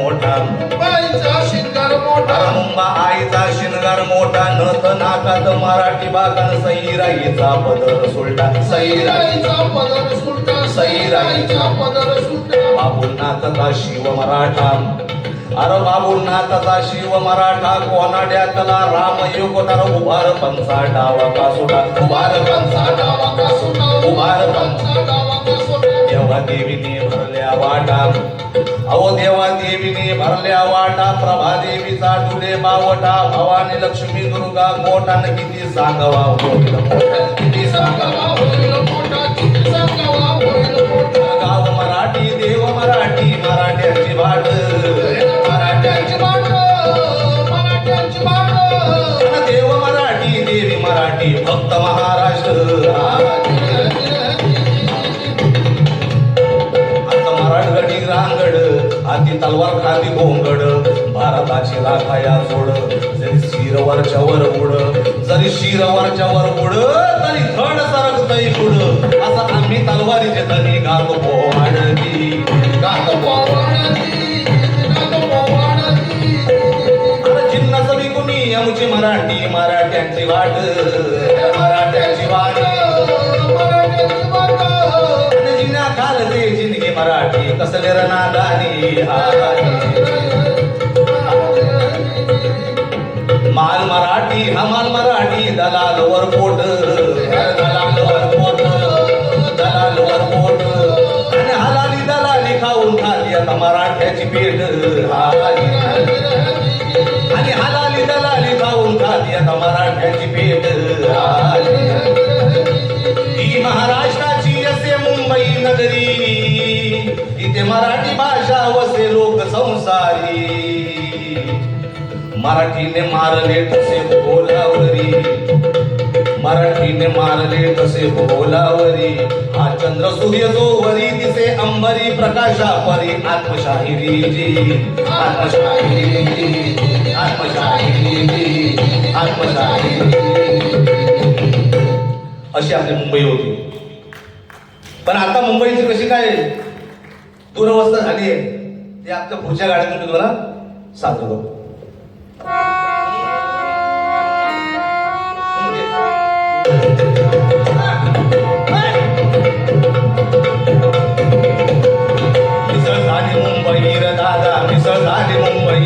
मोठा बाईचा शिंगार मोठा मुंबा आईचा शिनगार मोठा नथ नाकात मराठी बागान सईराईचा पदर सुलटा सईराईचा पदर सुलटा सईराईचा पदर सुलटा बाबुलनाथचा शिव मराठा अरे बाबुलनाथचा शिव मराठा कोनाड्यातला राम युगोदर उभार पंचा डावा का सुटा उभार पंचा डावा का सुटा उभार पंचा डावा का सुटा देवा देवीने भरल्या वाटा अहो देवा देवीने भरल्या वाटा प्रभा देवीचा डुले बावटा भवानी लक्ष्मी दुर्गा मोठा किती सांगावा होईल मोठा किती सांगावा होईल मोठा किती सांगावा होईल मोठा गाव मराठी देव मराठी मराठ्यांची भाट मराठ्यांची भाट मराठ्यांची भाट देव मराठी देवी मराठी भक्त महाराष्ट्र मराठगडी रांगड आधी तलवार खाती घोंगड भारताची राखाया जोड जरी शिरवरच्या वर उड जरी शिरवरच्या वर उड तरी धड सरकतय पुढ असं आम्ही तलवारीचे धनी गातो पोवाडती गातो पोवाडती गातो पोवाडती अरे जिन्नस विकुनी आमची मराठी मराठ्यांची वाट मराठ्यांची वाट मराठ्यांची भाट जिना खालते जिंदगी मराठी कसले रनादानी माल मराठी हमाल मराठी दलाल वर पोट दलाल वर पोट दलाल वर पोट आणि हलाली दलाली खाऊन खाली आता मराठ्याची पेट आणि हलाली दलाली खाऊन खाली आता मराठ्याची पेट ही महाराष्ट्राची असे मुंबई नगरी इथे मराठी भाषा वसे लोक संसारी मराठीने मारले तसे बोलावरी मराठीने मारले तसे बोलावरी हा चंद्र सूर्य जो वरी दिसे अंबरी प्रकाशा परी आत्मशाहिरी जी आत्मशाहिरी जी आत्मशाहिरी जी आत्मशाहिरी अशी आपली मुंबई होती. पण आता मुंबईची कशी काय दुरवस्था झाली आहे ते आपल्या पुढच्या गाड्यातून मी तुम्हाला सांगतो. मिसळ झाली मुंबई र दादा मिसळ झाली मुंबई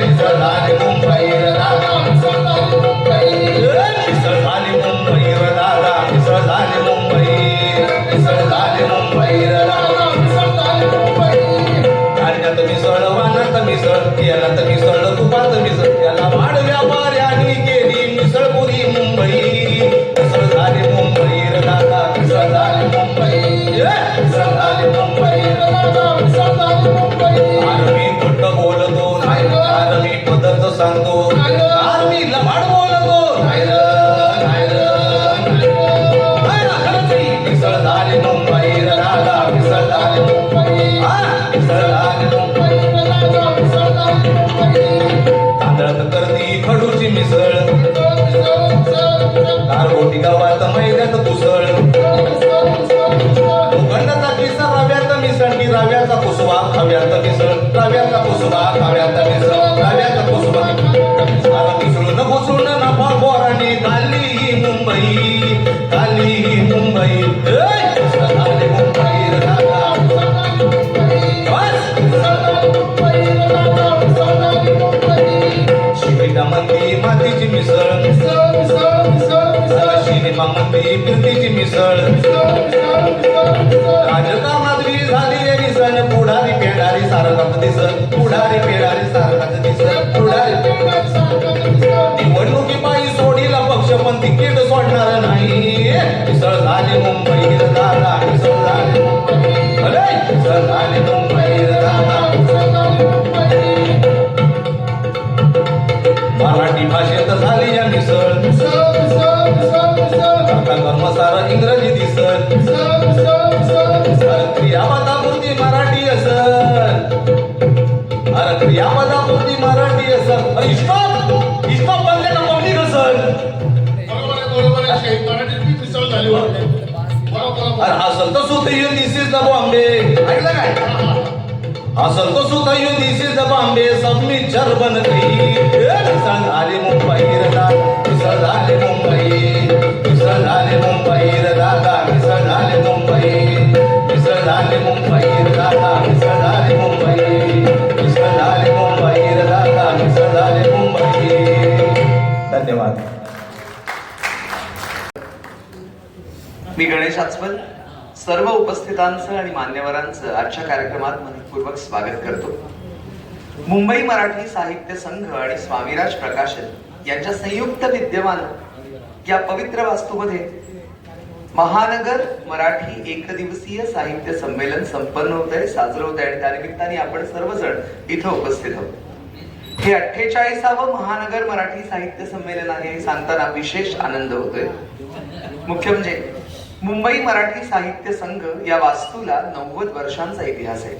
मिसळ झाली मुंबई र दादा मिसळ झाली मुंबई र दादा मिसळ झाली मुंबई मिसळ झाली मुंबई र दादा धान्यात मिसळ वानात मिसळ याला मिसळ तुपात मिसळ याला वाढ व्यापाऱ्यांनी केली मिसळपुरी मुंबई मिसळ झाली मुंबई र दादा मिसळ झाली मुंबई मिसळ झाली मुंबई र दादा मिसळ झाली मुंबई. आरमी खोट बोलतो नाही आरमी पद्धत सांगतो आरमी लबाड बोलतो नाही र नाही र मिसळ झाली मुंबई र दादा मिसळ झाली मुंबई मिसळ झाली मुंबई र दादा मिसळ झाली मुंबई. तांदळात करती खडूची मिसळ गारगोटी गावात मैद्यात कुसळ लोखंडाचा किस्सा रव्यात मिसळ की रव्याचा कुसवा खव्यात मिसळ रव्याचा कुसवा खव्यात मिसळ रव्याचा कुसवा मिसळून घुसळून नफा बोराने खाल्ली ही मुंबई खाल्ली ही मुंबई मिसळ झाली मुंबई र दादा शिवीटा मंदी मातीची मिसळ सिनेमा मंदी फिरतीची मिसळ राजकारणात झाली मिसळ पुढारी पेडारी सारखाच दिसत पुढारी पेडारी सारखाच दिसत पुढारी निवडणुकी पायी सोडीला पक्ष पण तिकीट सोडणार नाही मिसळ झाली मुंबई र दादा मिसळ झाली मुंबई मिसळ झाली मुंबई र दादा मराठी भाषेत झाली या मिसळ कर्मसार इंग्रजी दिसत क्रियापदापुरती मराठी असत अरे क्रियापदापुरती मराठी असत इष्टॉप इष्टॉप बनले ना पब्लिक असत अरे हा संत सुत दिस इज द बॉम्बे ऐकलं काय असल तो सुद्धा युधिष्ठिर बांबे सबमित चरबन मिसळ झाले मुंबई दादा मिसळ झाले मुंबई मिसळ झाले मुंबई दादा मिसळ झाले मुंबई मिसळ झाले मुंबई दादा मिसळ झाले मुंबई मिसळ झाले मुंबई दादा मिसळ झाले मुंबई. धन्यवाद. मी गणेश आचवल सर्व उपस्थितांचं आणि मान्यवरांचं आजच्या कार्यक्रमात मनपूर्वक स्वागत करतो. मुंबई मराठी साहित्य संघ आणि स्वामीराज प्रकाशन यांच्या संयुक्त विद्यमानं या पवित्र वास्तूमध्ये महानगर मराठी एकदिवसीय साहित्य संमेलन संपन्न होत आहे, साजरं होत आहे आणि त्यानिमित्ताने आपण सर्वजण इथं उपस्थित आहोत. हे 48वे महानगर मराठी साहित्य संमेलन आहे हे सांगताना विशेष आनंद होतोय. मुख्य म्हणजे मुंबई मराठी साहित्य संघ या वास्तूला 90 वर्षांचा इतिहास आहे.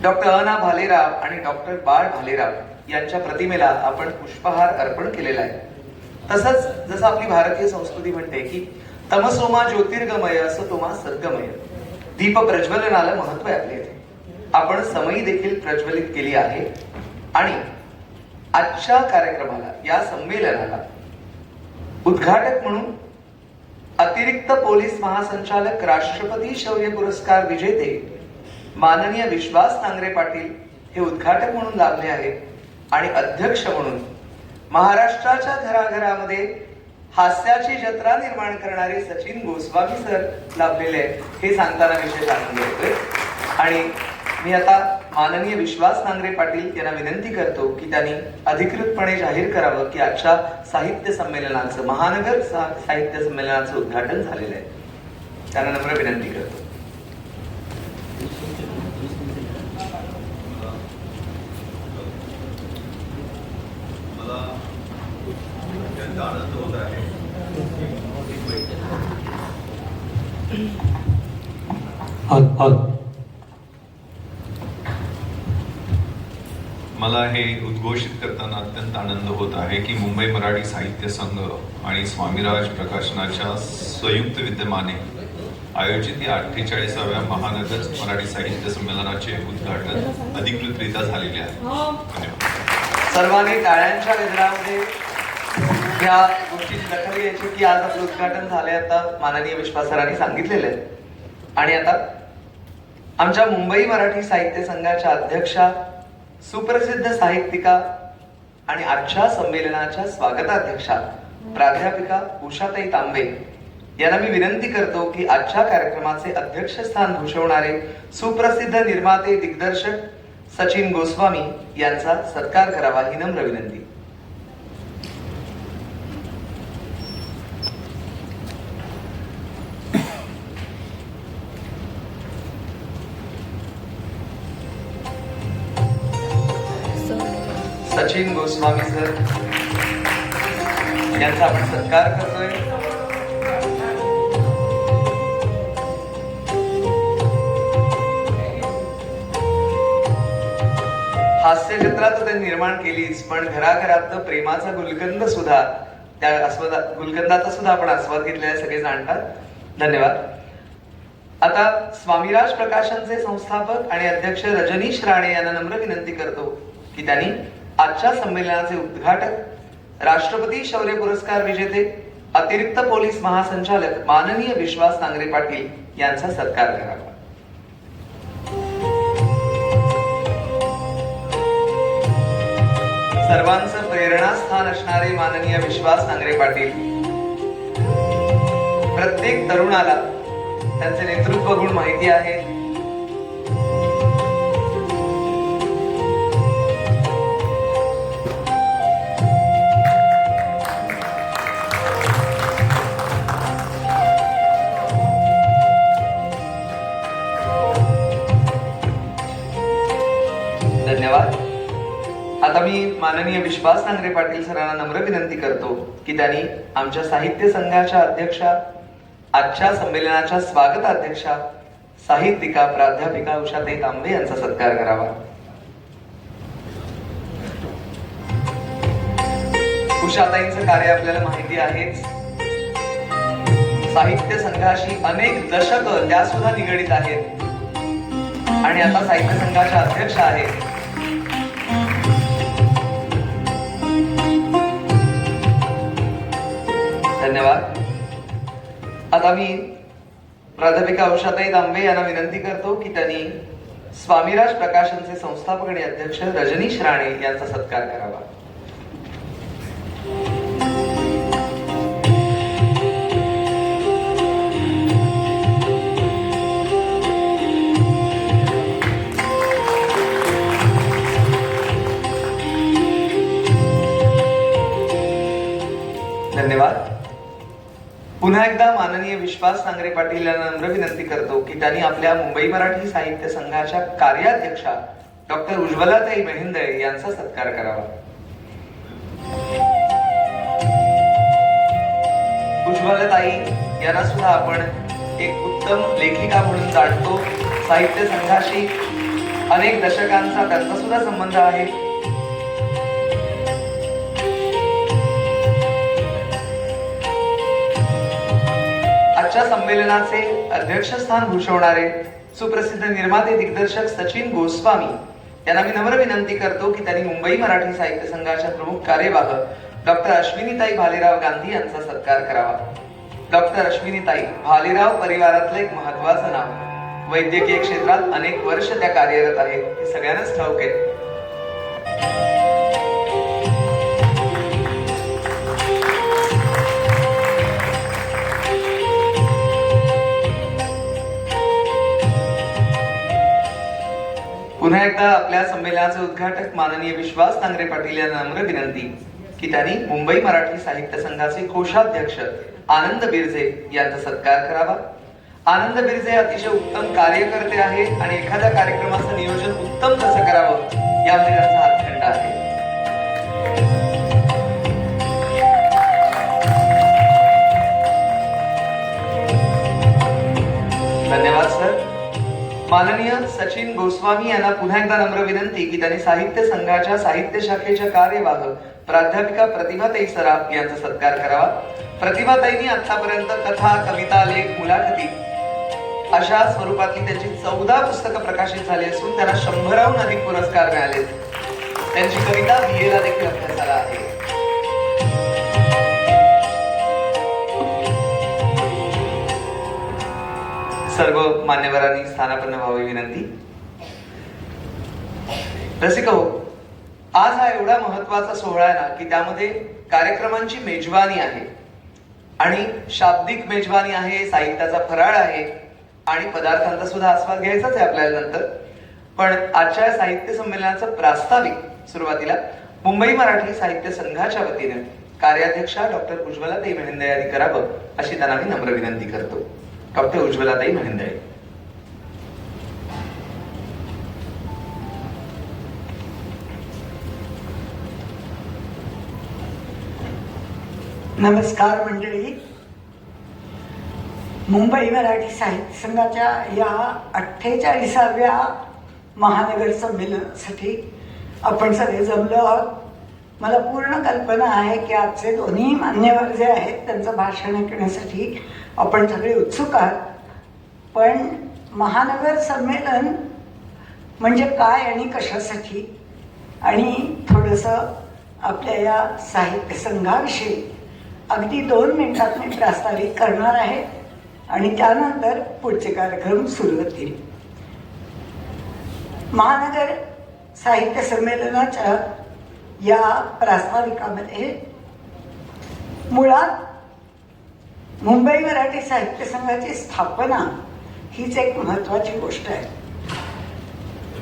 डॉक्टर अना भालेराव आणि डॉक्टर बाळ भालेराव यांच्या प्रतिमेला आपण पुष्पहार अर्पण केलेला आहे. तसंच जसं आपली भारतीय संस्कृती म्हणते की तमसोमा ज्योतिर्गमय असतोमा सद्गमय, दीप प्रज्वलनाला महत्व आहे आपल्या इथे. आपण समयी देखील प्रज्वलित केली आहे आणि आजच्या कार्यक्रमाला या संमेलनाला उद्घाटक म्हणून अतिरिक्त पोलीस महासंचालक राष्ट्रपती शौर्य पुरस्कार विजेते माननीय विश्वास नांगरे पाटील हे उद्घाटक म्हणून लाभले आहेत आणि अध्यक्ष म्हणून महाराष्ट्राच्या घराघरामध्ये हास्याची जत्रा निर्माण करणारे सचिन गोस्वामी सर लाभलेले आहेत हे सांगताना विशेष आनंद होतोय. आणि मी आता माननीय विश्वास नांगरे पाटील यांना विनंती करतो की त्यांनी अधिकृतपणे जाहीर करावं की आजच्या साहित्य संमेलनाचं महानगर साहित्य संमेलनाचं उद्घाटन झालेलं आहे. त्यांना नम्र विनंती करतो. आनंद होत आहे. मला हे उद्घोषित करताना अत्यंत आनंद होत आहे की मुंबई मराठी साहित्य संघ आणि स्वामीराज प्रकाशनाच्या संयुक्त विद्यमाने आयोजित या 48व्या महानगर मराठी साहित्य संमेलनाचे उद्घाटन अधिकृतरित्या झालेले आहे. धन्यवाद. सर्वांनी टाळ्यांच्या गजरामध्ये या गोष्टीची दखल घ्यायची की आज आपलं उद्घाटन झालंय आता माननीय विश्वास सरांनी सांगितलेलं आहे. आणि आता आमच्या मुंबई मराठी साहित्य संघाच्या अध्यक्षा सुप्रसिद्ध साहित्यिका आणि आजच्या संमेलनाच्या स्वागताध्यक्षा प्राध्यापिका उषाताई तांबे यांना मी विनंती करतो की आजच्या कार्यक्रमाचे अध्यक्षस्थान भूषवणारे सुप्रसिद्ध निर्माते दिग्दर्शक सचिन गोस्वामी यांचा सत्कार करावा ही नम्र विनंती. सचिन गोस्वामी सर यांचा आपण सत्कार करतोय. हास्य जत्रा तर त्यांनी निर्माण केलीच, पण घराघरात प्रेमाचा गुलकंद सुद्धा त्या गुलकंदाचा सुद्धा आपण आस्वाद घेतलेला सगळे जाणतात. धन्यवाद. आता स्वामीराज प्रकाशनचे संस्थापक आणि अध्यक्ष रजनीश राणे यांना नम्र विनंती करतो की त्यांनी आजच्या संमेलनाचे उद्घाटक राष्ट्रपती शौर्य पुरस्कार विजेते अतिरिक्त पोलीस महासंचालक माननीय विश्वास नांगरे पाटील यांचा सत्कार करावा. सर्वांचं प्रेरणास्थान असणारे माननीय विश्वास नांगरे पाटील प्रत्येक तरुणाला त्यांचे नेतृत्व गुण माहिती आहे. धन्यवाद. आता मी माननीय विश्वास नांगरे पाटील सरांना नम्र विनंती करतो की त्यांनी आमच्या साहित्य संघाच्या अध्यक्षा आजच्या संमेलनाच्या स्वागताध्यक्षा साहित्यिका प्राध्यापिका उषाताई तांबे यांचा सत्कार करावा. उषाताईंचं कार्य आपल्याला माहिती आहेच. साहित्य संघाशी अनेक दशक त्या सुद्धा निगडीत आहेत. आणि आता साहित्य संघाच्या अध्यक्ष आहेत. धन्यवाद. आता मी प्राध्यापिका उषाताई दामवे यांना विनंती करतो की त्यांनी स्वामीराज प्रकाशनचे संस्थापक आणि अध्यक्ष रजनीश राणे यांचा सत्कार करावा. धन्यवाद. पुन्हा एकदा माननीय विश्वास नांगरे पाटील यांना नम्र विनंती करतो की त्यांनी आपल्या मुंबई मराठी साहित्य संघाच्या कार्याध्यक्षा डॉक्टर उज्ज्वलाताई मेहेंदळे यांचा सत्कार करावा. उज्ज्वलाताई यांना सुद्धा आपण एक उत्तम लेखिका म्हणून जाणतो. साहित्य संघाशी अनेक दशकांचा त्यांचा सुद्धा संबंध आहे. आजच्या संमेलनाचे अध्यक्षस्थान भूषवणारे सुप्रसिद्ध निर्माते दिग्दर्शक सचिन गोस्वामी यांना मी नम्र विनंती करतो की त्यांनी मुंबई मराठी साहित्य संघाच्या प्रमुख कार्यवाह डॉक्टर अश्विनीताई भालेराव गांधी यांचा सत्कार करावा. डॉक्टर अश्विनीताई भालेराव परिवारातलं एक महत्वाचं नाव. वैद्यकीय क्षेत्रात अनेक वर्ष त्या कार्यरत आहेत हे सगळ्यांनाच ठाऊक आहे. पुन्हा एकदा आपल्या संमेलनाचे उद्घाटक माननीय विश्वास नांगरे पाटील यांना नम्र विनंती की त्यांनी मुंबई मराठी साहित्य संघाचे कोषाध्यक्ष आनंद बिरजे यांचा सत्कार करावा. आनंद बिरजे अतिशय उत्तम कार्यकर्ते आहेत आणि एखाद्या कार्यक्रमाचं नियोजन उत्तम कसं करावं यामध्ये त्यांचा हातखंडा आहे. धन्यवाद सर. माननीय सचिन गोस्वामी यांना पुन्हा एकदा नम्र विनंती की त्यांनी साहित्य संघाच्या साहित्य शाखेच्या कार्यवाह प्राध्यापिका प्रतिभाताई सराफ यांचा सत्कार करावा. प्रतिभाताईंनी आतापर्यंत कथा, कविता, लेख, मुलाखती अशा स्वरूपातली त्यांची 14 पुस्तकं प्रकाशित झाली असून त्यांना 100हून अधिक पुरस्कार मिळाले. त्यांची कविता BA ला देखील अभ्यासाला आहे. सर्व मान्यवरांनी स्थानापन्न व्हावी विनंती. रसिक हो, आज हा एवढा महत्वाचा सोहळा आहे ना की त्यामध्ये कार्यक्रमांची मेजवानी आहे आणि शाब्दिक मेजवानी आहे, साहित्याचा फराळ आहे आणि पदार्थांचा सुद्धा आस्वाद घ्यायचाच आहे आपल्याला नंतर. पण आजच्या साहित्य संमेलनाचं प्रास्ताविक सुरुवातीला मुंबई मराठी साहित्य संघाच्या वतीने कार्याध्यक्षा डॉक्टर उज्ज्वलाताई मेहेंदळे यांनी करावं अशी त्यांना मी नम्र विनंती करतो. डॉक्टर उज्ज्वलाताई मेहेंदळे. नमस्कार मंडळी. मुंबई मराठी साहित्य संघाच्या या 48व्या महानगर संमेलनासाठी आपण सगळे जमलो आहोत. मला पूर्ण कल्पना आहे की आजचे दोन्ही मान्यवर जे आहेत त्यांचं भाषण ऐकण्यासाठी आपण सगळे उत्सुक आहात. पण महानगर संमेलन म्हणजे काय आणि कशासाठी आणि थोडंसं आपल्या या साहित्य संघाविषयी अगदी 2 मिनिटात मी प्रास्ताविक करणार आहे आणि त्यानंतर पुढचे कार्यक्रम सुरू होतील. महानगर साहित्य संमेलनाच्या या प्रास्ताविकामध्ये मुळात मुंबई मराठी साहित्य संघाची स्थापना हीच एक महत्वाची गोष्ट आहे.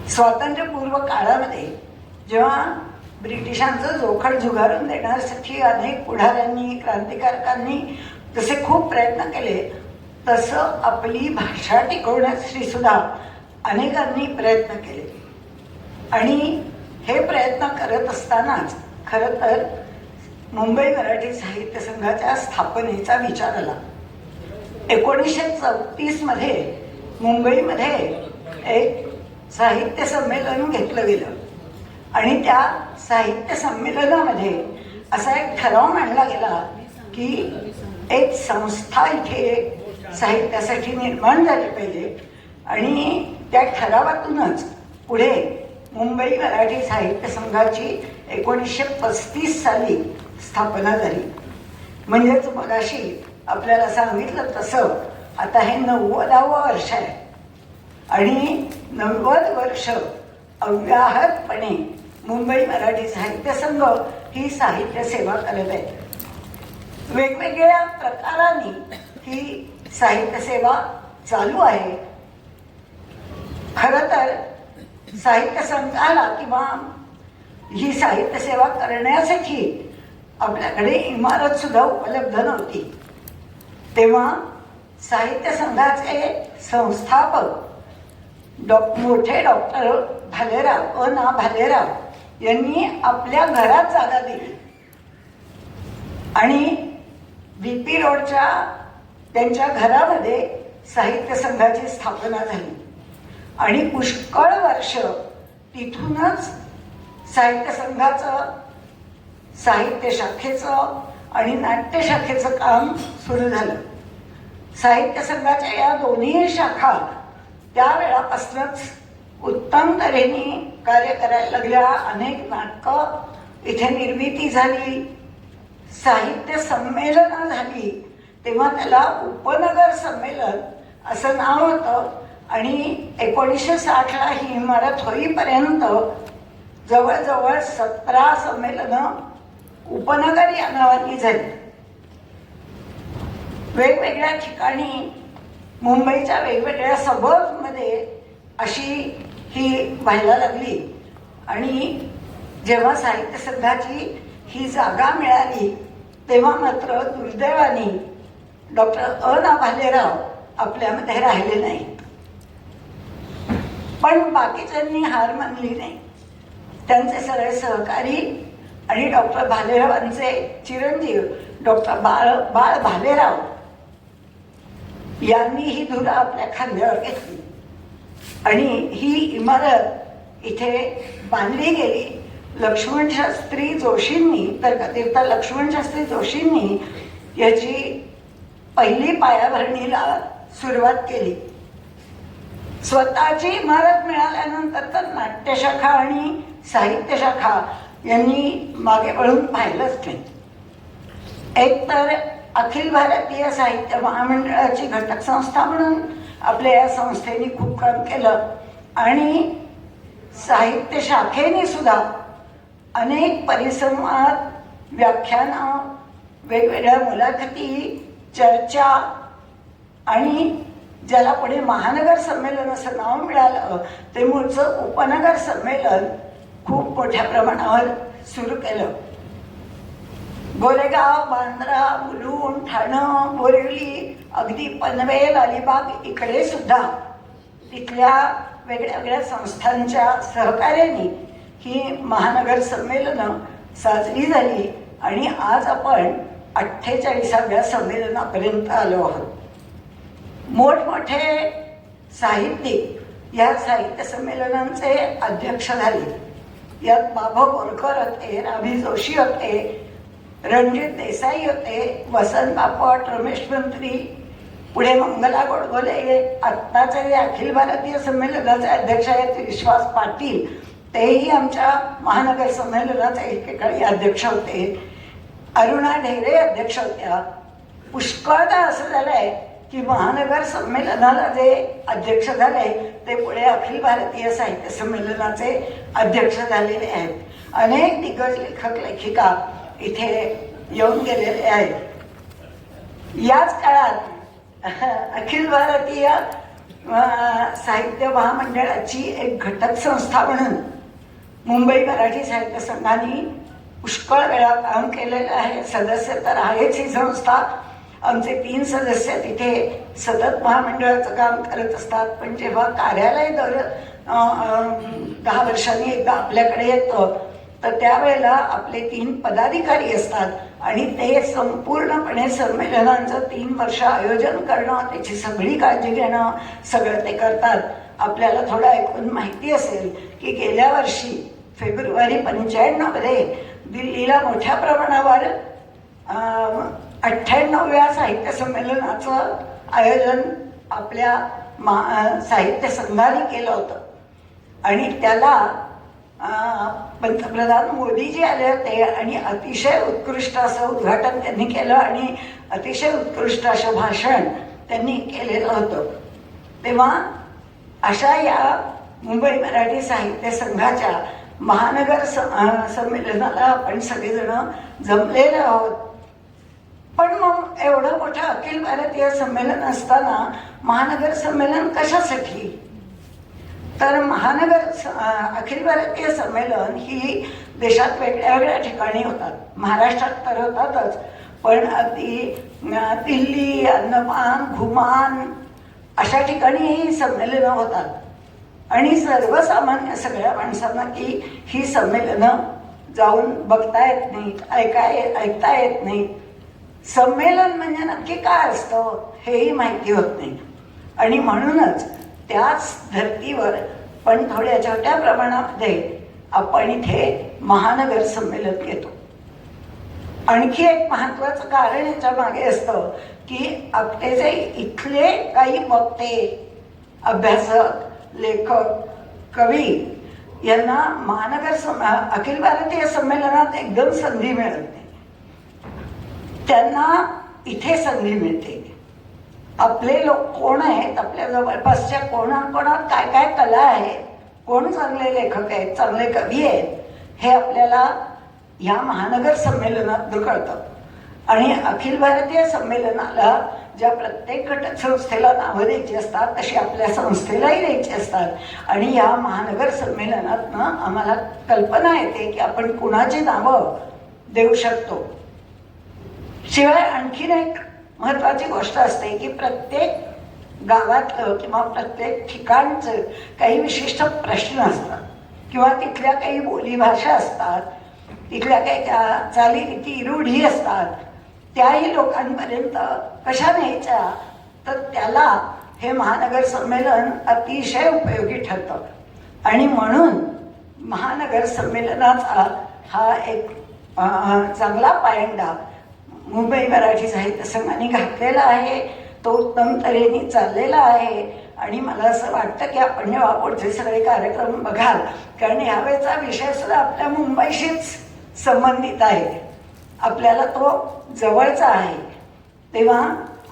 स्वातंत्र्यपूर्व काळामध्ये जेव्हा ब्रिटिशांचं जोखड झुगारून देण्यासाठी अनेक पुढाऱ्यांनी, क्रांतिकारकांनी जसे खूप प्रयत्न केले तसं आपली भाषा टिकवण्यासाठी सुद्धा अनेकांनी प्रयत्न केले. आणि हे प्रयत्न करत असतानाच खरं तर मुंबई मराठी साहित्य संघाच्या स्थापनेचा विचार आला. 1934 मध्ये मुंबईमध्ये एक साहित्य संमेलन घेतलं गेलं आणि त्या साहित्य संमेलनामध्ये असा एक ठराव मांडला गेला की एक संस्था इथे साहित्यासाठी निर्माण झाली पाहिजे आणि त्या ठरावातूनच पुढे मुंबई मराठी साहित्य संघाची 1935 साली स्थापना झाली. म्हणजेच मगाशी आपल्याला सांगितलं तसं आता हे 90वं वर्ष आहे आणि 90 वर्ष अव्याहतपणे मुंबई मराठी साहित्य संघ ही साहित्य सेवा करत आहे. वेगवेगळ्या प्रकारांनी ही साहित्य सेवा चालू आहे. खरं तर साहित्य संघाला किंवा ही साहित्य सेवा करण्यासाठी आपल्याकडे इमारत सुद्धा उपलब्ध नव्हती. तेव्हा साहित्य संघाचे संस्थापक मोठे डॉक्टर भालेराव ना भालेराव यांनी आपल्या घरात जागा दिली आणि VP रोडच्या त्यांच्या घरामध्ये साहित्य संघाची स्थापना झाली आणि पुष्कळ वर्ष तिथूनच साहित्य संघाचं, साहित्य शाखेचं आणि नाट्य शाखेचं काम सुरू झालं. साहित्य संघाच्या या दोन्ही शाखा त्यावेळापासूनच उत्तम तऱ्हेने कार्य करायला लागल्या. अनेक नाटकं इथे निर्मिती झाली, साहित्य संमेलनं झाली. तेव्हा त्याला उपनगर संमेलन असं नाव होतं आणि 1960ला ही इमारत होईपर्यंत जवळजवळ 17 संमेलनं उपनगर या नावाने झाली. वेगवेगळ्या ठिकाणी मुंबईच्या वेगवेगळ्या सबर्बमध्ये अशी ही व्हायला लागली आणि जेव्हा साहित्य संघाची ही जागा मिळाली तेव्हा मात्र दुर्दैवाने डॉक्टर ना भालेराव आपल्यामध्ये राहिले नाही. पण बाकीच्यांनी हार मानली नाही. त्यांचे सगळे सहकारी आणि डॉक्टर भालेरावांचे चिरंजीव डॉक्टर बाळ भालेराव यांनी ही धुरा आपल्या खांद्यावर घेतली आणि ही इमारत इथे बांधली गेली. लक्ष्मणशास्त्री जोशींनी तर्कतीर्थ लक्ष्मणशास्त्री जोशींनी याची पहिली पायाभरणीला सुरुवात केली. स्वतःची इमारत मिळाल्यानंतर तर नाट्यशाखा आणि साहित्य शाखा यांनी मागे वळून पाहिलंच नाही. एक तर अखिल भारतीय साहित्य महामंडळाची घटक संस्था म्हणून आपल्या या संस्थेने खूप काम केलं आणि साहित्य शाखेने सुद्धा अनेक परिसंवाद, व्याख्यानं, वेगवेगळ्या मुलाखती, चर्चा आणि ज्याला पुढे महानगर संमेलन असं नाव मिळालं ते मूळचं उपनगर संमेलन खूप मोठ्या प्रमाणावर सुरू केलं. गोरेगाव, बांद्रा, मुलुंड, ठाणं, बोरिवली, अगदी पनवेल, अलिबाग इकडे सुद्धा तिथल्या वेगळ्या वेगळ्या संस्थांच्या सहकार्याने ही महानगर संमेलनं साजरी झाली आणि आज आपण 48व्या संमेलनापर्यंत आलो आहोत. मोठमोठे साहित्यिक या साहित्य संमेलनांचे अध्यक्ष झाले. यात बाबा बोरकर होते, राभी जोशी होते, रणजित देसाई होते, वसंत बापट, रमेश मंत्री, पुढे मंगला गोडबोले, आत्ताचे जे अखिल भारतीय संमेलनाचे अध्यक्ष आहेत विश्वास पाटील, तेही आमच्या महानगर संमेलनाचे एकेकाळी अध्यक्ष होते. अरुणा ढेरे अध्यक्ष होत्या. पुष्कळदा असं झालंय की महानगर संमेलनाला जे अध्यक्ष झाले ते पुढे अखिल भारतीय साहित्य संमेलनाचे अध्यक्ष झालेले आहेत. अनेक दिग्गज लेखक लेखिका इथे येऊन गेलेले आहेत. याच काळात अखिल भारतीय साहित्य महामंडळाची एक घटक संस्था म्हणून मुंबई मराठी साहित्य संघाने पुष्कळ वेळा काम केलेलं आहे. सदस्य तर आहेच ही संस्था. आमचे 3 सदस्य तिथे सतत महामंडळाचं काम करत असतात. पण जेव्हा कार्यालय दर 10 वर्षांनी एकदा आपल्याकडे येतं तर त्यावेळेला आपले 3 पदाधिकारी असतात आणि ते संपूर्णपणे संमेलनांचं 3 वर्ष आयोजन करणं, त्याची सगळी काळजी घेणं, सगळं ते करतात. आपल्याला थोडं ऐकून माहिती असेल की गेल्या वर्षी फेब्रुवारी 95मध्ये दिल्लीला मोठ्या प्रमाणावर 98व्या साहित्य संमेलनाचं आयोजन आपल्या साहित्य संघाने केलं होतं आणि त्याला पंतप्रधान मोदीजी आले होते आणि अतिशय उत्कृष्ट असं उद्घाटन त्यांनी केलं आणि अतिशय उत्कृष्ट असं भाषण त्यांनी केलेलं होतं. तेव्हा अशा या मुंबई मराठी साहित्य संघाच्या महानगर संमेलनाला आपण सगळेजण जमलेले आहोत. पण मग एवढं मोठं अखिल भारतीय संमेलन असताना महानगर संमेलन कशासाठी? तर अखिल भारतीय संमेलन ही देशात वेगळ्या वेगळ्या ठिकाणी होतात. महाराष्ट्रात तर होतातच, पण अगदी दिल्ली, अंदमान, घुमान अशा ठिकाणीही संमेलनं होतात. आणि सर्वसामान्य सगळ्या माणसांना ही संमेलनं जाऊन बघता येत नाहीत, ऐकता येत नाहीत. संमेलन म्हणजे नक्की काय असतं हेही माहिती होत नाही. आणि म्हणूनच त्याच धर्तीवर पण थोड्या छोट्या प्रमाणामध्ये आपण इथे महानगर संमेलन घेतो. आणखी एक महत्वाचं कारण याच्या मागे असतं की आपले जे इथले काही वक्ते, अभ्यासक, लेखक, कवी यांना अखिल भारतीय संमेलनात एकदम संधी मिळत नाही. त्यांना इथे संधी मिळते. आपले लोक कोण आहेत, आपल्या जवळपासच्या कोणाकोणात काय काय कला आहेत, कोण चांगले लेखक आहेत, चांगले कवी आहेत, हे आपल्याला या महानगर संमेलनात कळतं. आणि अखिल भारतीय संमेलनाला ज्या प्रत्येक घटक संस्थेला नावं द्यायची असतात तशी आपल्या संस्थेलाही द्यायची असतात. आणि या महानगर संमेलनातनं आम्हाला कल्पना येते की आपण कुणाची नावं देऊ शकतो. शिवाय आणखीन एक महत्वाची गोष्ट असते की प्रत्येक गावातलं किंवा प्रत्येक ठिकाणचं काही विशिष्ट प्रश्न असतात किंवा तिथल्या काही बोलीभाषा असतात, तिथल्या काही चालीरीती रूढी असतात. त्याही लोकांपर्यंत कशा न्यायच्या, तर त्याला हे महानगर संमेलन अतिशय उपयोगी ठरतं. आणि म्हणून महानगर संमेलनाचा हा एक चांगला पायंडा मुंबई मराठी साहित्य संघाने घातलेला आहे. तो उत्तम तऱ्हेने चाललेला आहे. आणि मला असं वाटतं की आपण जेव्हा पुढचे सगळे कार्यक्रम बघाल, कारण ह्यावेळेचा विषय सुद्धा आपल्या मुंबईशीच संबंधित आहे, आपल्याला तो जवळचा आहे, तेव्हा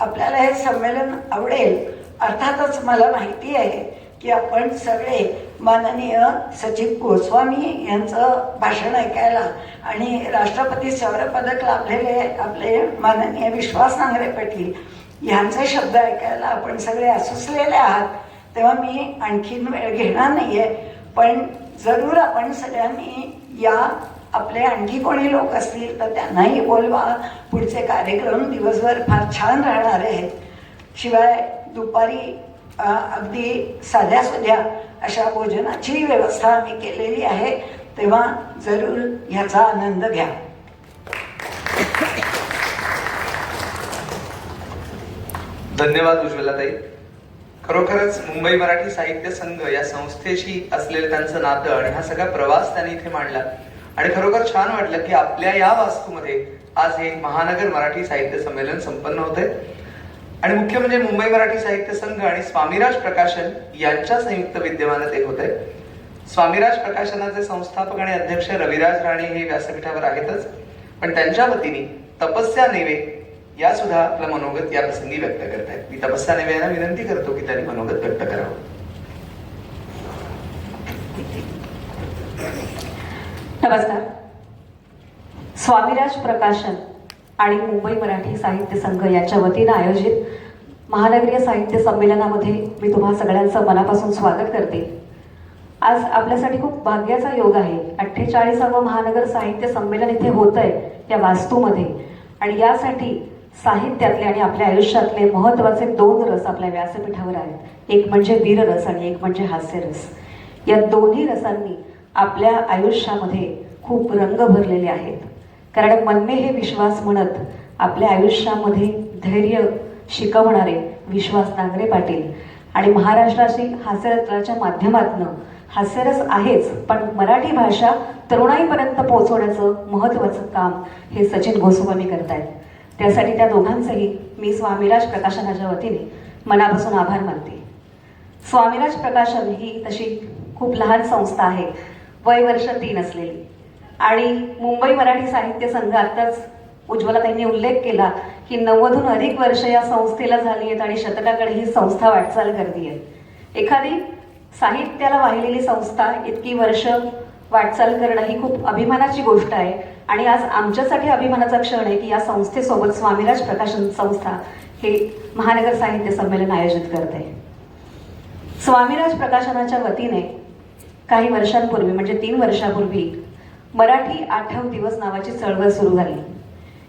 आपल्याला हे संमेलन आवडेल. अर्थातच मला माहिती आहे की आपण सगळे माननीय सचिव गोस्वामी यांचं भाषण ऐकायला आणि राष्ट्रपती शौर्य पदक लाभलेले आपले माननीय विश्वास नांगरे पाटील यांचे शब्द ऐकायला आपण सगळे आसुसलेले आहात. तेव्हा मी आणखीन वेळ घेणार नाहीये, पण जरूर आपण सगळ्यांनी या आपले आणखी कोणी लोक असतील तर त्यांनाही बोलवा. पुढचे कार्यक्रम दिवसभर फार छान राहणार आहेत. शिवाय दुपारी अगदी साध्या अशा भोजनाची व्यवस्था आम्ही केलेली आहे, तेव्हा जरूर ह्याचा आनंद घ्या. धन्यवाद उज्ज्वलाताई. खरोखरच मुंबई मराठी साहित्य संघ या संस्थेशी असलेलं त्यांचं नातं आणि हा सगळा प्रवास त्यांनी इथे मांडला. आणि खरोखर छान वाटलं की आपल्या या वास्तूमध्ये आज हे महानगर मराठी साहित्य संमेलन संपन्न होतंय. आणि मुख्य म्हणजे मुंबई मराठी साहित्य संघ आणि स्वामीराज प्रकाशन यांच्या संयुक्त विद्यमानात एक होत आहे. स्वामीराज प्रकाशनाचे संस्थापक आणि अध्यक्ष रविराज राणे हे व्यासपीठावर आहेतच, पण त्यांच्या वतीने तपस्या नेवे या सुद्धा आपलं मनोगत या प्रसंगी व्यक्त करतायत. मी तपस्या नेवे यांना विनंती करतो की त्यांनी मनोगत व्यक्त करावं. नमस्कार. स्वामीराज प्रकाशन आणि मुंबई मराठी साहित्य संघ यांच्या वतीनं आयोजित महानगरीय साहित्य संमेलनामध्ये मी तुम्हा सगळ्यांचं मनापासून स्वागत करते. आज आपल्यासाठी खूप भाग्याचा योग आहे. 48वं महानगर साहित्य संमेलन इथे होत आहे या वास्तूमध्ये. आणि यासाठी साहित्यातले आणि आपल्या आयुष्यातले महत्त्वाचे 2 रस आपल्या व्यासपीठावर आहेत. एक म्हणजे वीररस आणि एक म्हणजे हास्यरस. या दोन्ही रसांनी आपल्या आयुष्यामध्ये खूप रंग भरलेले आहेत. कारण मनमे हे विश्वास म्हणत आपल्या आयुष्यामध्ये धैर्य शिकवणारे विश्वास नांगरे पाटील आणि महाराष्ट्राशी हास्यरसाच्या माध्यमातून हास्यरस आहेच, पण मराठी भाषा तरुणाईपर्यंत पोहोचवण्याचं महत्त्वाचं काम हे सचिन गोस्वामी करतायत. त्यासाठी त्या दोघांचंही मी स्वामीराज प्रकाशनाच्या वतीने मनापासून आभार मानते. स्वामीराज प्रकाशन ही तशी खूप लहान संस्था आहे, वय वर्ष 3 असलेली. आणि मुंबई मराठी साहित्य संघ, आत्ताच उज्ज्वला त्यांनी उल्लेख केला की 90हून अधिक वर्ष या संस्थेला झाली आहेत आणि शतकाकडे ही संस्था वाटचाल करते आहे. एखादी साहित्याला वाहिलेली संस्था इतकी वर्ष वाटचाल करणं ही खूप अभिमानाची गोष्ट आहे. आणि आज आमच्यासाठी अभिमानाचा क्षण आहे की या संस्थेसोबत स्वामीराज प्रकाशन संस्था हे महानगर साहित्य संमेलन आयोजित करते. स्वामीराज प्रकाशनाच्या वतीने काही वर्षांपूर्वी म्हणजे 3 वर्षापूर्वी मराठी आठव दिवस नावाची चळवळ सुरू झाली.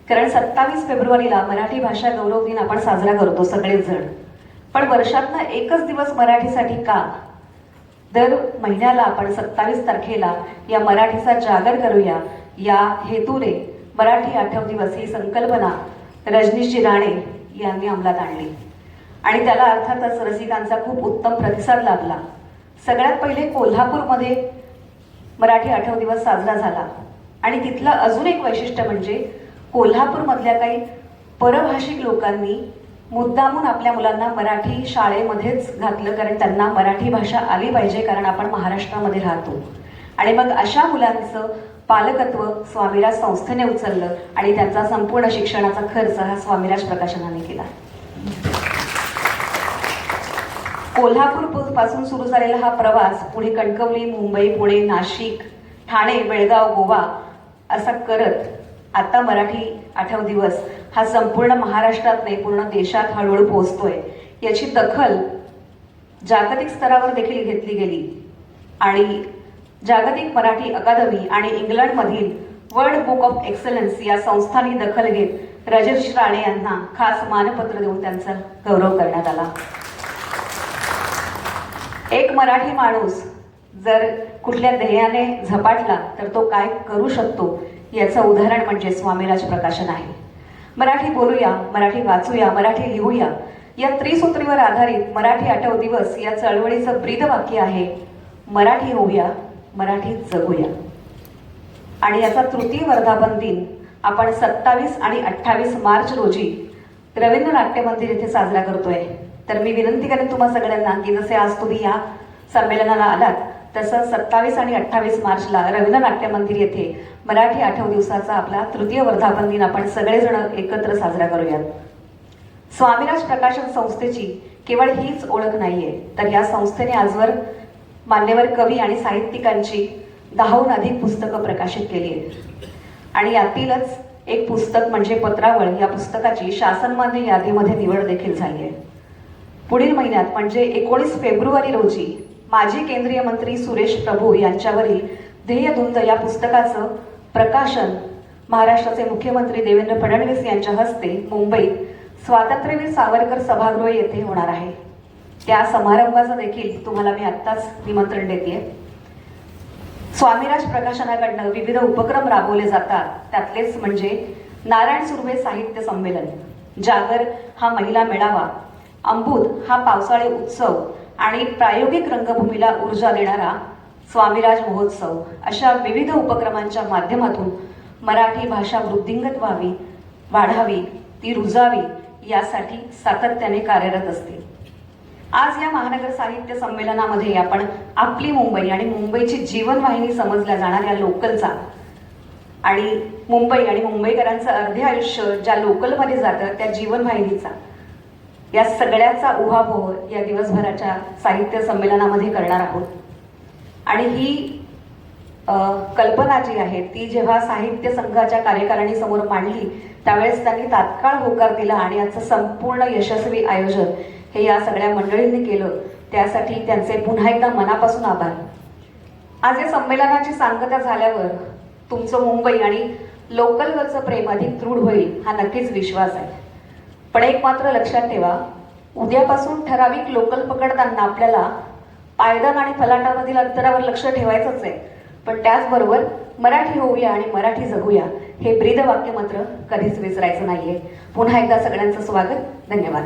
कारण 27 फेब्रुवारीला मराठी भाषा गौरव दिन आपण साजरा करतो सगळेच जण. पण वर्षातनं एकच दिवस मराठीसाठी का? दर महिन्याला आपण 27 तारखेला या मराठीचा जागर करूया या हेतूने मराठी आठव दिवस ही संकल्पना रजनीशजी राणे यांनी अंमलात आणली. आणि त्याला अर्थातच रसिकांचा खूप उत्तम प्रतिसाद लाभला. सगळ्यात पहिले कोल्हापूरमध्ये मराठी आठव दिवस साजरा झाला. आणि तिथलं अजून एक वैशिष्ट्य म्हणजे कोल्हापूरमधल्या काही परभाषिक लोकांनी मुद्दामून आपल्या मुलांना मराठी शाळेमध्येच घातलं, कारण त्यांना मराठी भाषा आली पाहिजे, कारण आपण महाराष्ट्रामध्ये राहतो. आणि मग अशा मुलांचं पालकत्व स्वामीराज संस्थेने उचललं आणि त्यांचा संपूर्ण शिक्षणाचा खर्च हा स्वामीराज प्रकाशनाने केला. कोल्हापूर पासून सुरू झालेला हा प्रवास पुढे कणकवली, मुंबई, पुणे, नाशिक, ठाणे, बेळगाव, गोवा असा करत आता मराठी आठव दिवस हा संपूर्ण महाराष्ट्रात नाही पूर्ण देशात हळूहळू पोहोचतोय. याची दखल जागतिक स्तरावर देखील घेतली गेली. आणि जागतिक मराठी अकादमी आणि इंग्लंडमधील वर्ल्ड बुक ऑफ एक्सलन्स या संस्थांनी दखल घेत रजनीश राणे यांना खास मानपत्र देऊन त्यांचा गौरव करण्यात आला. एक मराठी माणूस जर कुठल्या ध्येयाने झपाटला तर तो काय करू शकतो याचं उदाहरण म्हणजे स्वामीराज प्रकाशन आहे. मराठी बोलूया, मराठी वाचूया, मराठी लिहूया या त्रिसूत्रीवर आधारित मराठी आठव दिवस या चळवळीचं ब्रीदवाक्य आहे मराठी होऊया, मराठी जगूया. आणि याचा तृतीय वर्धापन दिन आपण 27 आणि 28 मार्च रोजी रवींद्र नाट्य मंदिर येथे साजरा करतोय. तर मी विनंती करेन तुम्हा सगळ्यांना की जसे आज तुम्ही या संमेलनाला आलात तसं 27 आणि 28 मार्चला रवींद्र नाट्य मंदिर येथे मराठी आठव दिवसाचा आपला तृतीय वर्धापन दिन आपण सगळेजण एकत्र साजरा करूयात. स्वामीराज प्रकाशन संस्थेची केवळ हीच ओळख नाहीये, तर या संस्थेने आजवर मान्यवर कवी आणि साहित्यिकांची 10हून अधिक पुस्तकं प्रकाशित केली आहेत. आणि यातीलच एक पुस्तक म्हणजे पत्रावळ या पुस्तकाची शासनमान्य यादीमध्ये निवड देखील झाली आहे. पुढील महिन्यात म्हणजे 19 फेब्रुवारी रोजी माजी केंद्रीय मंत्री सुरेश प्रभू यांच्यावरील ध्येयधुंद या पुस्तकाचं प्रकाशन महाराष्ट्राचे मुख्यमंत्री देवेंद्र फडणवीस यांच्या हस्ते मुंबईत स्वातंत्र्यवीर सावरकर सभागृह येथे होणार आहे. त्या समारंभाचं देखील तुम्हाला मी आत्ताच निमंत्रण देते. स्वामीराज प्रकाशनाकडनं विविध उपक्रम राबवले जातात. त्यातलेच म्हणजे नारायण सुर्वे साहित्य संमेलन, जागर हा महिला मेळावा, अंबुद हा पावसाळी उत्सव आणि प्रायोगिक रंगभूमीला ऊर्जा देणारा स्वामीराज महोत्सव अशा विविध उपक्रमांच्या माध्यमातून मराठी भाषा वृद्धिंगत व्हावी, वाढावी, ती रुजावी यासाठी सातत्याने कार्यरत असते. आज या महानगर साहित्य संमेलनामध्ये आपण आपली मुंबई आणि मुंबईची जीवनवाहिनी समजल्या जाणाऱ्या लोकलचा आणि मुंबई आणि मुंबईकरांचं अर्धे आयुष्य ज्या लोकलमध्ये जातं त्या जीवनवाहिनीचा या सगळ्याचा उहापोह या दिवसभराच्या साहित्य संमेलनामध्ये करणार आहोत. आणि ही कल्पना जी आहे ती जेव्हा साहित्य संघाच्या कार्यकारिणीसमोर मांडली त्यावेळेस त्यांनी तात्काळ होकार दिला आणि याचं संपूर्ण यशस्वी आयोजन हे या सगळ्या मंडळींनी केलं. त्यासाठी त्यांचे पुन्हा एकदा मनापासून आभार. आज या संमेलनाची सांगता झाल्यावर तुमचं मुंबई आणि लोकलवरचं प्रेम अधिक दृढ होईल हा नक्कीच विश्वास आहे. पण एक मात्र लक्षात ठेवा, उद्यापासून ठराविक लोकल पकडताना आपल्याला पायदन आणि फलाटामधील अंतरावर लक्ष ठेवायचंच आहे. पण त्याचबरोबर मराठी होऊया आणि मराठी जगूया हे ब्रीदवाक्य मात्र कधीच विसरायचं नाहीये. पुन्हा एकदा सगळ्यांचं स्वागत. धन्यवाद.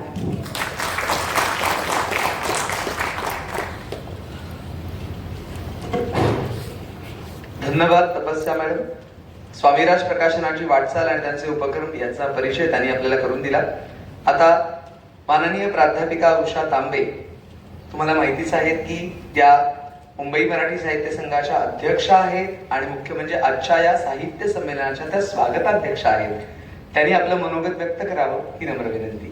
धन्यवाद तपस्या मॅडम. स्वामीराज प्रकाशनाची वाटचाल आणि त्यांचे उपक्रम याचा परिचय त्यांनी आपल्याला करून दिला. आता माननीय प्राध्यापिका उषा तांबे तुम्हाला माहितीच आहेत की त्या मुंबई मराठी साहित्य संघाच्या अध्यक्ष आहेत आणि मुख्य म्हणजे आजच्या या साहित्य संमेलनाच्या त्या स्वागताध्यक्ष आहेत. त्यांनी आपलं मनोगत व्यक्त करावं ही नम्र विनंती.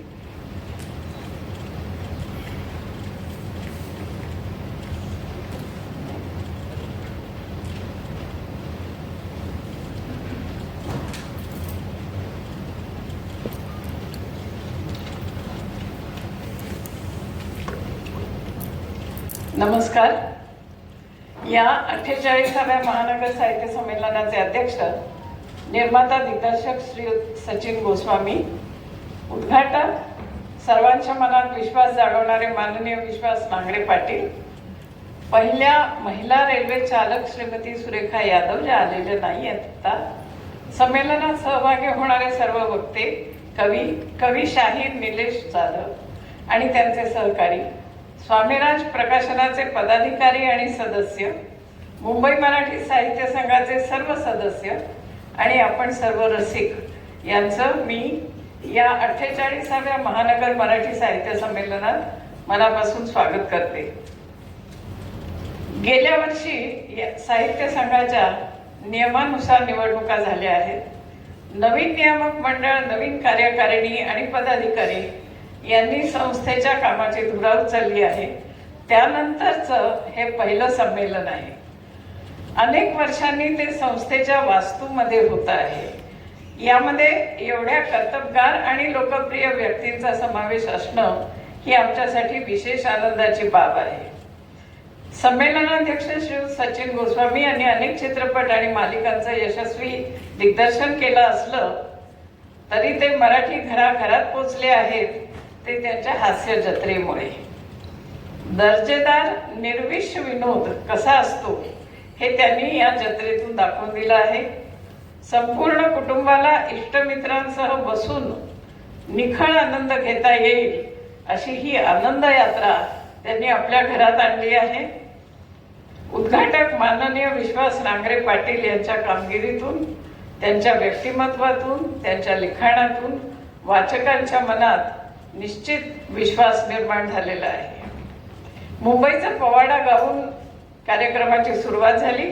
नमस्कार. या 48व्या महानगर साहित्य संमेलनाचे अध्यक्ष निर्माता दिग्दर्शक श्री सचिन गोस्वामी, उद्घाटक सर्वांच्या मनात विश्वास जागवणारे माननीय विश्वास नांगरे पाटील, पहिल्या महिला रेल्वे चालक श्रीमती सुरेखा यादव ज्या आलेल्या नाही आहेत आता, संमेलनात सहभागी होणारे सर्व वक्ते, कवी शाहीर निलेश जाधव आणि त्यांचे सहकारी, स्वामीराज प्रकाशनाचे पदाधिकारी आणि सदस्य, मुंबई मराठी साहित्य संघाचे सर्व सदस्य आणि आपण सर्व रसिक यांचं मी या 48व्या महानगर मराठी साहित्य संमेलनात मनापासून स्वागत करते. गेल्या वर्षी साहित्य संघाच्या नियमानुसार निवडणुका झाल्या आहेत. नवीन नियामक मंडळ, नवीन कार्यकारिणी आणि पदाधिकारी यांनी संस्थेच्या कामाची धुरा उचलली आहे. त्यानंतरचं हे पहिलं संमेलन आहे. अनेक वर्षांनी ते संस्थेच्या वास्तूमध्ये होत आहे. यामध्ये एवढ्या कर्तबगार आणि लोकप्रिय व्यक्तींचा समावेश असणं ही आमच्यासाठी विशेष आनंदाची बाब आहे. संमेलनाध्यक्ष श्री सचिन गोस्वामी यांनी अनेक चित्रपट आणि मालिकांचं यशस्वी दिग्दर्शन केलं असलं तरी ते मराठी घराघरात पोचले आहेत ते त्यांच्या हास्य जत्रेमुळे. दर्जेदार निर्विष विनोद कसा असतो हे त्यांनी या जत्रेतून दाखवून दिलं आहे. संपूर्ण कुटुंबाला इष्टमित्रांसह बसून निखळ आनंद घेता येईल अशी ही आनंद यात्रा त्यांनी आपल्या घरात आणली आहे. उद्घाटक माननीय विश्वास नांगरे पाटील यांच्या कामगिरीतून, त्यांच्या व्यक्तिमत्वातून, त्यांच्या लिखाणातून वाचकांच्या मनात निश्चित विश्वास निर्माण झालेला आहे. मुंबईचा पवाडा गाऊन कार्यक्रमाची सुरुवात झाली.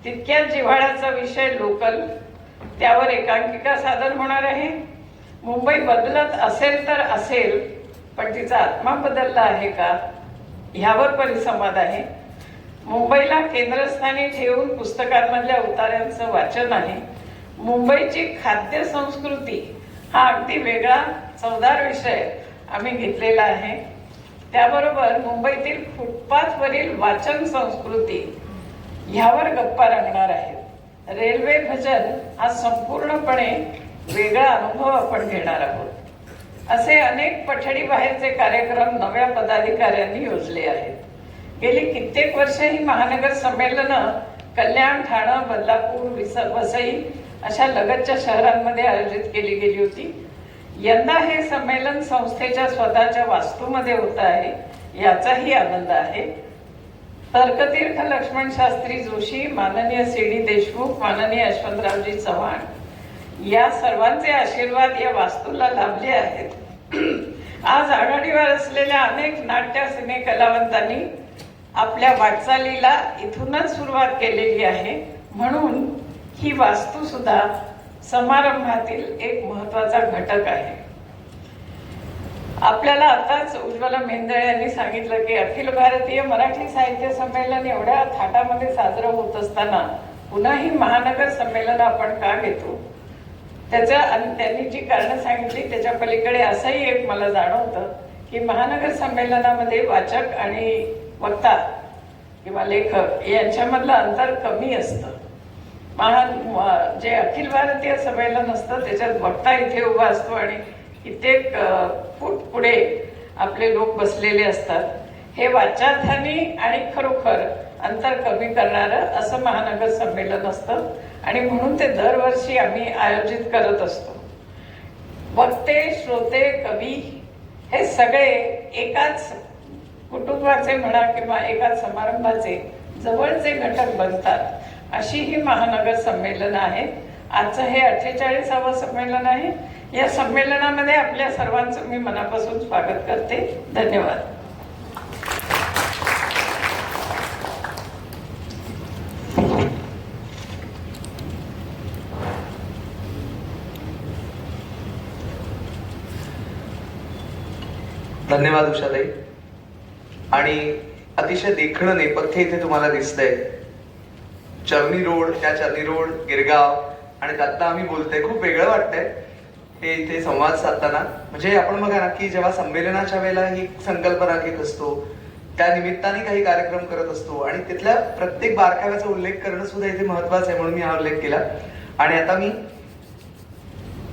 तितक्याच जिव्हाळ्याचा विषय लोकल, त्यावर एकांकिका सादर होणार आहे. मुंबई बदलत असेल तर असेल, पण तिचा आत्मा बदलला आहे का ह्यावर परिसंवाद आहे. मुंबईला केंद्रस्थानी ठेवून पुस्तकांमधल्या उतार्यांचं वाचन आहे. मुंबईची खाद्य संस्कृती हा अगदी वेगळा चवदार विषय आम्ही घेतलेला आहे. त्याबरोबर मुंबईतील फुटपाथवरील वाचन संस्कृती ह्यावर गप्पा रंगणार आहेत. रेल्वे भजन हा संपूर्णपणे वेगळा अनुभव आपण घेणार आहोत. असे अनेक पठडी बाहेरचे कार्यक्रम नव्या पदाधिकाऱ्यांनी योजले आहेत. गेली कित्येक वर्ष ही महानगर संमेलनं कल्याण, ठाणं, बदलापूर, वसई अशा लगतच्या शहरांमध्ये आयोजित केली गेली होती. यंदा हे संमेलन संस्थेच्या स्वतःच्या वास्तूमध्ये होत आहे, याचाही आनंद आहे. तर्कतीर्थ लक्ष्मण शास्त्री जोशी, माननीय सी.डी. देशमुख, माननीय यशवंतरावजी चव्हाण या सर्वांचे आशीर्वाद या वास्तूला लाभले आहेत. आज आघाडीवर असलेल्या अनेक नाट्य सिने कलावंतांनी आपल्या वाटचालीला इथूनच सुरुवात केलेली आहे. म्हणून ही वास्तू सुद्धा समारंभातील एक महत्त्वाचा घटक आहे. आपल्याला आताच उज्ज्वला मेंदळे यांनी सांगितलं की अखिल भारतीय मराठी साहित्य संमेलन एवढ्या थाटामध्ये साजरं होत असताना पुन्हा ही महानगर संमेलन आपण का घेतो. त्यांनी जी कारणं सांगितली त्याच्या पलीकडे असंही एक मला जाणवतं की महानगर संमेलनामध्ये वाचक आणि वक्ता किंवा लेखक यांच्यामधलं अंतर कमी असतं. जे अखिल भारतीय संमेलन असतं त्याच्यात वक्ता इथे उभा असतो आणि कित्येक फूट पुढे आपले लोक बसलेले असतात. हे वाचार्थानी आणि खरोखर अंतर कमी करणारं असं महानगर संमेलन असतं आणि म्हणून ते दरवर्षी आम्ही आयोजित करत असतो. वक्ते, श्रोते, कवी हे सगळे एकाच कुटुंबाचे म्हणा किंवा एकाच समारंभाचे जवळचे घटक बनतात. अशी ही महानगर संमेलन आहे. आजचं हे 48वं संमेलन आहे. या संमेलनामध्ये आपल्या सर्वांचं मी मनापासून स्वागत करते. धन्यवाद. धन्यवाद उषाताई. आणि अतिशय देखणं नेपथ्य इथे तुम्हाला दिसतंय. चर्नी रोड, त्या चर्नी रोड, गिरगाव आणि त्यातनं आम्ही बोलतोय. खूप वेगळं वाटतंय हे इथे संवाद साधताना. म्हणजे आपण बघा ना की जेव्हा संमेलनाच्या वेळेला ही संकल्पना घेत असतो, त्या निमित्ताने काही कार्यक्रम करत असतो आणि तिथल्या प्रत्येक बारकाव्याचा उल्लेख करणं सुद्धा इथे महत्वाचं आहे, म्हणून मी हा उल्लेख केला. आणि आता मी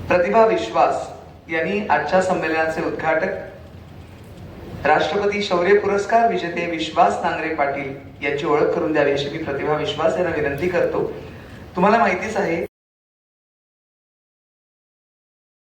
प्रतिभा विश्वास यांनी आजच्या संमेलनाचे उद्घाटक, राष्ट्रपती शौर्य पुरस्कार विजेते विश्वास नांगरे पाटील यांची ओळख करून द्यावी अशी मी प्रतिभा विश्वास यांना विनंती करतो. तुम्हाला माहितीच आहे